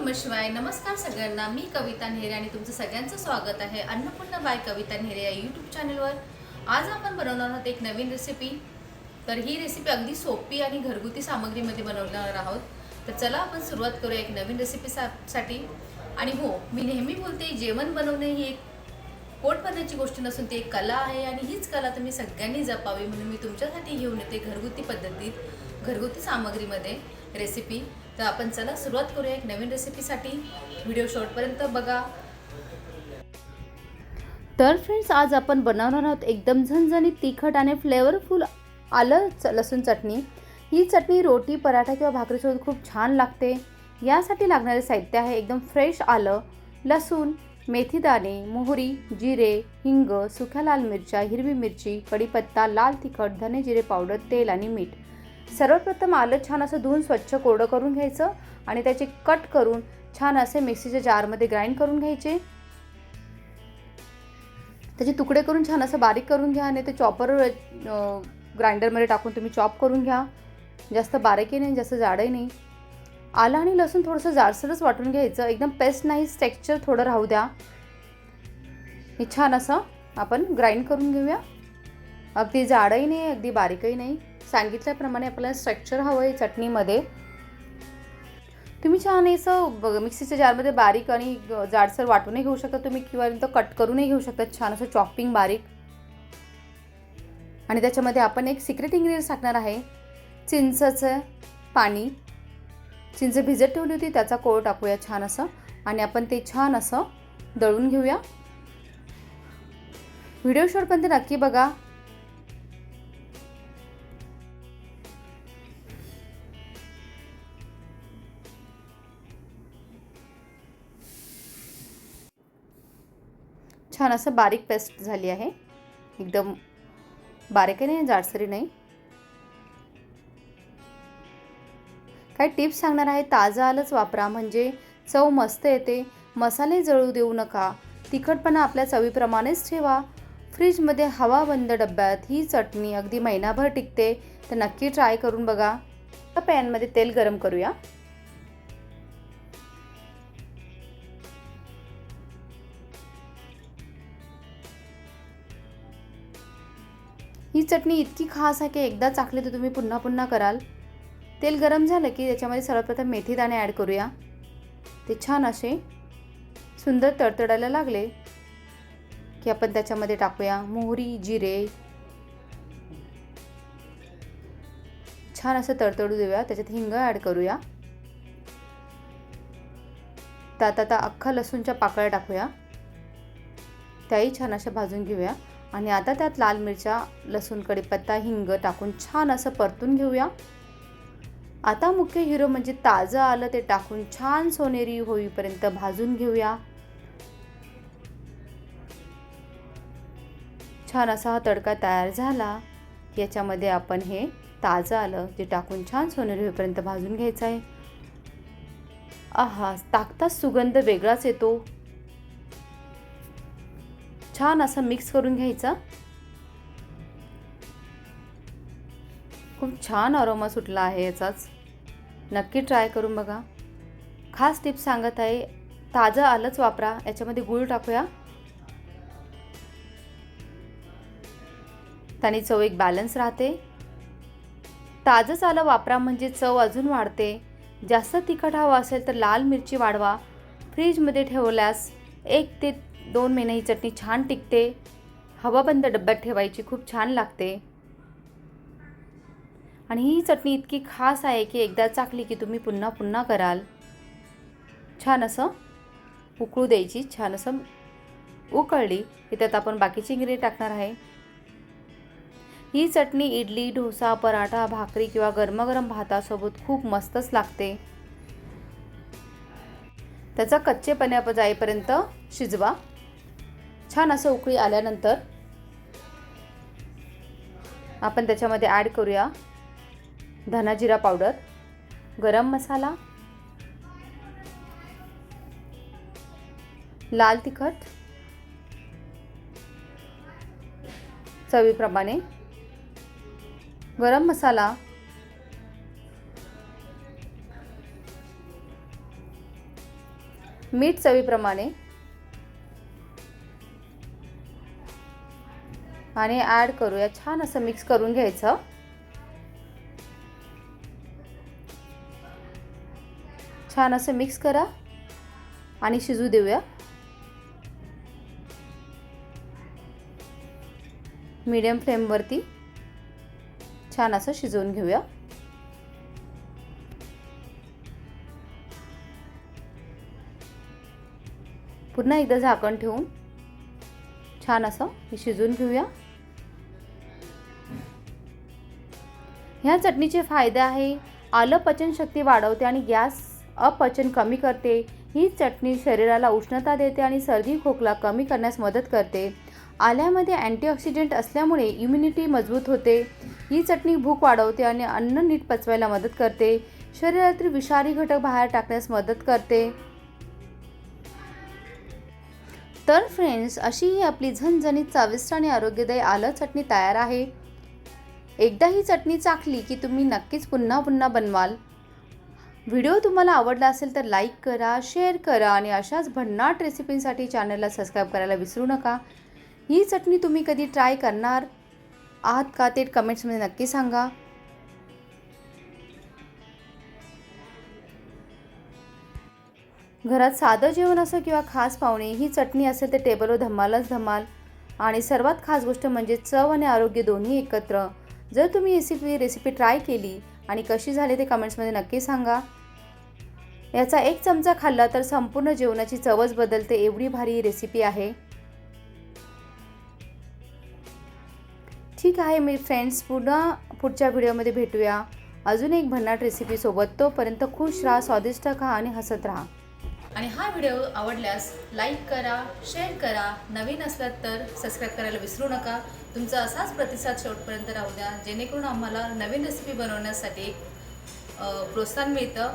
नमः शिवाय. नमस्कार सगळ्यांना. मी कविता नेहरे आणि तुमचं सगळ्यांचं स्वागत आहे अन्नपूर्णा बाय कविता नेहरे या यूट्यूब चॅनलवर. आज आपण बनवणार आहोत एक नवीन रेसिपी. तर ही रेसिपी अगदी सोपी आणि घरगुती सामग्रीमध्ये बनवणार आहोत. तर चला आपण सुरुवात करूया एक नवीन रेसिपीसाठी. आणि हो, मी नेहमी बोलते जेवण बनवणे ही एक पोट भरण्याची गोष्ट नसून ती एक कला आहे आणि हीच कला तुम्ही सगळ्यांनी जपावी म्हणून मी तुमच्यासाठी घेऊन येते घरगुती पद्धतीत घरगुती सामग्रीमध्ये रेसिपी. तर आपण चला सुरुवात करूया एक नवीन रेसिपीसाठी. व्हिडिओ शेवटपर्यंत बघा. तर फ्रेंड्स, आज आपण बनवणार आहोत एकदम झणझणीत तिखट आणि फ्लेवरफुल आलं लसूण चटणी. ही चटणी रोटी, पराठा किंवा भाकरीसोबत खूप छान लागते. यासाठी लागणारे साहित्य आहे एकदम फ्रेश आलं, लसूण, मेथीदाणे, मोहरी, जिरे, हिंग, सुक्या लाल मिरच्या, हिरवी मिरची, कढीपत्ता, लाल तिखट, धने जिरे पावडर, तेल आणि मीठ. सर्वप्रथम आलं छान असं धुवून स्वच्छ कोरडं करून घ्यायचं आणि त्याचे कट करून छान असे मिक्सीच्या जारमध्ये ग्राइंड करून घ्यायचे. त्याचे तुकडे करून छान असं बारीक करून घ्या आणि ते चॉपर ग्राइंडरमध्ये टाकून तुम्ही चॉप करून घ्या. जास्त बारीकही नाही, जास्त जाडही नाही. आलं आणि लसूण थोडंसं जाडसरच वाटून घ्यायचं, एकदम पेस्ट नाही, टेक्स्चर थोडं राहू द्या. हे छान असं आपण ग्राइंड करून घेऊया. अगदी जाडही नाही, अगदी बारीकही नाही. सांगितल्याप्रमाणे आपल्याला स्ट्रक्चर हवं आहे चटणीमध्ये. तुम्ही छान असं मिक्सीच्या जारमध्ये बारीक आणि जाडसर वाटूनही घेऊ शकता तुम्ही किंवा कट करूनही घेऊ शकता छान असं चॉपिंग बारीक. आणि त्याच्यामध्ये आपण एक सिक्रेट इन्ग्रेडियंट टाकणार आहे, चिंचेचं पाणी. चिंच भिजत ठेवली होती, त्याचा कोळ टाकूया छान असं आणि आपण ते छान असं दळून घेऊया. व्हिडिओ शेवटपर्यंत नक्की बघा. छान असं बारीक पेस्ट झाली आहे, एकदम बारीकही नाही, जाडसरी नाही. काही टिप्स सांगणार आहे. ताजं आलंच वापरा म्हणजे चव मस्त येते. मसाले जळू देऊ नका. तिखटपणा आपल्या चवीप्रमाणेच ठेवा. फ्रीजमध्ये हवाबंद डब्यात ही चटणी अगदी महिनाभर टिकते. तर नक्की ट्राय करून बघा. पॅनमध्ये तेल गरम करूया. ही चटणी इतकी खास आहे की एकदा चाखली तर तुम्ही पुन्हा पुन्हा कराल. तेल गरम झालं की त्याच्यामध्ये सर्वप्रथम मेथीदाणे ॲड करूया. ते छान असे सुंदर तडतडायला लागले की आपण त्याच्यामध्ये टाकूया मोहरी, जिरे. छान असं तडतडू देऊया. त्याच्यात हिंग ॲड करूया. त्यात आता अख्खा लसूणच्या पाकळ्या टाकूया. त्याही छान अशा भाजून घेऊया. आणि आता त्यात लाल मिरच्या, लसूण, कढीपत्ता, हिंग टाकून छान असं परतून घेऊया. आता मुख्य हिरो म्हणजे ताजं आलं, ते टाकून छान सोनेरी होईपर्यंत भाजून घेऊया. छान असा हा तडका तयार झाला. याच्यामध्ये आपण हे ताजं आलं जे टाकून छान सोनेरी होईपर्यंत भाजून घ्यायचं आहे. आहा, टाकताच सुगंध वेगळाच येतो. छान असं मिक्स करून घ्यायचं. खूप छान अरोमा सुटला आहे याचाच. नक्की ट्राय करून बघा. खास टिप्स सांगत आहे, ताजं आलंच वापरा. याच्यामध्ये गूळ टाकूया. त्याने चव एक बॅलन्स राहते. ताजंच आलं वापरा म्हणजे चव अजून वाढते. जास्त तिखट हवं असेल तर लाल मिरची वाढवा. फ्रीजमध्ये ठेवल्यास 1 ते 2 महिने ही चटणी छान टिकते. हवाबंद डब्यात ठेवायची, खूप छान लागते. आणि ही चटणी इतकी खास आहे की एकदा चाखली की तुम्ही पुन्हा पुन्हा कराल. छान असं उकळू द्यायची. छान असं उकळली की त्यात आपण बाकीचे इन्ग्रेडियंट टाकणार आहे. ही चटणी इडली, डोसा, पराठा, भाकरी किंवा गरमागरम भातासोबत खूप मस्तच लागते. त्याचा कच्चेपणा जाईपर्यंत शिजवा. छान असं उकळी आल्यानंतर आपण त्याच्यामध्ये ॲड करूया धना जिरा पावडर, गरम मसाला, लाल तिखट चवीप्रमाणे, गरम मसाला, मीठ चवीप्रमाणे आणि ॲड करूया. छान असं मिक्स करून घ्यायचं. छान असं मिक्स करा आणि शिजू देऊया. मीडियम फ्लेमवरती छान असं शिजवून घेऊया. पुन्हा एकदा झाकण ठेवून छान असं शिजवून घेऊया. ह्या चटणीचे फायदे आहे, आलं पचनशक्ती वाढवते आणि गॅस अपचन कमी करते. ही चटणी शरीराला उष्णता देते आणि सर्दी खोकला कमी करण्यास मदत करते. आल्यामध्ये अँटीऑक्सिडंट असल्यामुळे इम्युनिटी मजबूत होते. ही चटणी भूक वाढवते आणि अन्न नीट पचवायला मदत करते. शरीरातील विषारी घटक बाहेर टाकण्यास मदत करते. तर फ्रेंड्स, अशी ही आपली झणझणीत चविष्ट आणि आरोग्यदायी आलं चटणी तयार आहे. एकदा ही चटणी चाखली की तुम्ही नक्कीच पुन्हा पुन्हा बनवाल. व्हिडिओ तुम्हाला आवडला असेल तर लाईक करा, शेअर करा आणि अशाच भन्नाट रेसिपींसाठी चॅनलला सबस्क्राईब करायला विसरू नका. ही चटणी तुम्ही कधी ट्राय करणार आहात का ते कमेंट्समध्ये नक्की सांगा. घरात साधं जेवण असो किंवा खास पाहुणे, ही चटणी असेल तर टेबलवर धमालच धमाल. आणि सर्वात खास गोष्ट म्हणजे चव आणि आरोग्य दोन्ही एकत्र. जर तुम्ही रेसिपी ट्राय केली आणि कशी झाली ते कमेंट्समध्ये नक्की सांगा. याचा 1 चमचा खाल्ला तर संपूर्ण जेवणाची चवच बदलते, एवढी भारी रेसिपी आहे. ठीक आहे मी फ्रेंड्स, पुढच्या व्हिडिओमध्ये भेटूया अजून एक भन्नाट रेसिपीसोबत. तोपर्यंत खुश राहा, स्वादिष्ट खा आणि हसत राहा. आणि हा व्हिडिओ आवडल्यास लाईक करा, शेअर करा. नवीन असलात तर सबस्क्राईब करायला विसरू नका. तुमचा असाच प्रतिसाद शेवटपर्यंत राहू द्या, जेणेकरून आम्हाला नवीन रेसिपी बनवण्यासाठी प्रोत्साहन मिळतं.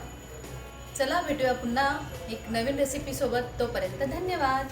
चला भेटूया पुन्हा एक नवीन रेसिपीसोबत. तोपर्यंत धन्यवाद.